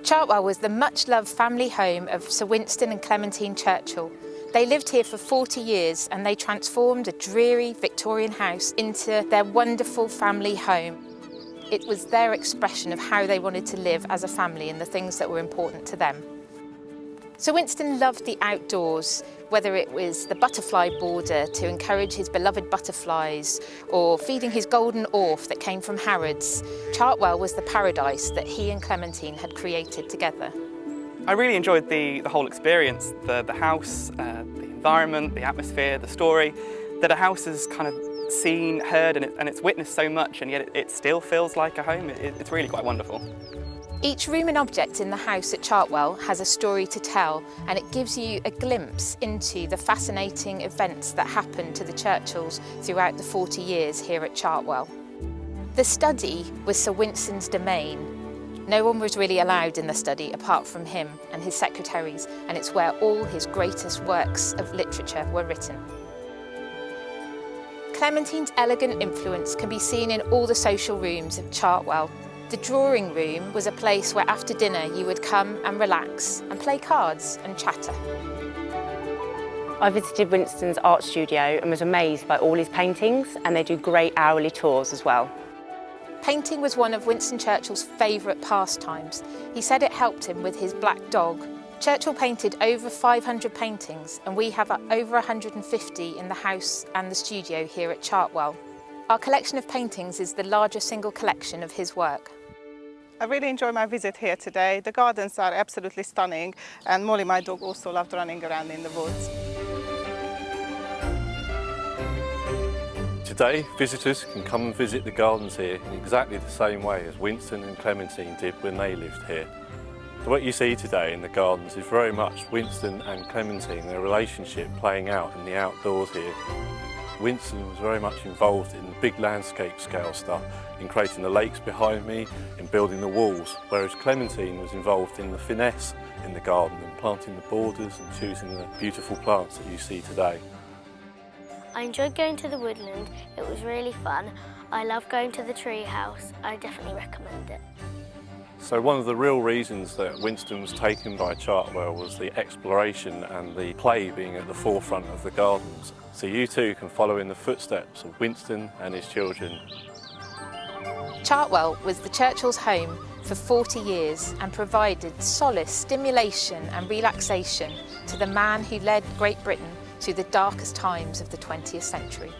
Chartwell was the much-loved family home of Sir Winston and Clementine Churchill. They lived here for 40 years and they transformed a dreary Victorian house into their wonderful family home. It was their expression of how they wanted to live as a family and the things that were important to them. Sir Winston loved the outdoors, whether it was the butterfly border to encourage his beloved butterflies or feeding his golden orf that came from Harrods. Chartwell was the paradise that he and Clementine had created together. I really enjoyed the whole experience, the house, the environment, the atmosphere, the story, that a house has kind of seen, heard and it's witnessed so much, and yet it still feels like a home. It's really quite wonderful. Each room and object in the house at Chartwell has a story to tell, and it gives you a glimpse into the fascinating events that happened to the Churchills throughout the 40 years here at Chartwell. The study was Sir Winston's domain. No one was really allowed in the study apart from him and his secretaries, and it's where all his greatest works of literature were written. Clementine's elegant influence can be seen in all the social rooms of Chartwell. The drawing room was a place where after dinner you would come and relax and play cards and chatter. I visited Winston's art studio and was amazed by all his paintings, and they do great hourly tours as well. Painting was one of Winston Churchill's favourite pastimes. He said it helped him with his black dog. Churchill painted over 500 paintings, and we have over 150 in the house and the studio here at Chartwell. Our collection of paintings is the largest single collection of his work. I really enjoyed my visit here today. The gardens are absolutely stunning, and Molly, my dog, also loved running around in the woods. Today, visitors can come and visit the gardens here in exactly the same way as Winston and Clementine did when they lived here. So what you see today in the gardens is very much Winston and Clementine, their relationship playing out in the outdoors here. Winston was very much involved in the big landscape scale stuff, in creating the lakes behind me, in building the walls, whereas Clementine was involved in the finesse in the garden and planting the borders and choosing the beautiful plants that you see today. I enjoyed going to the woodland. It was really fun. I love going to the tree house. I definitely recommend it. So one of the real reasons that Winston was taken by Chartwell was the exploration and the play being at the forefront of the gardens. So you too can follow in the footsteps of Winston and his children. Chartwell was the Churchills' home for 40 years and provided solace, stimulation and relaxation to the man who led Great Britain through the darkest times of the 20th century.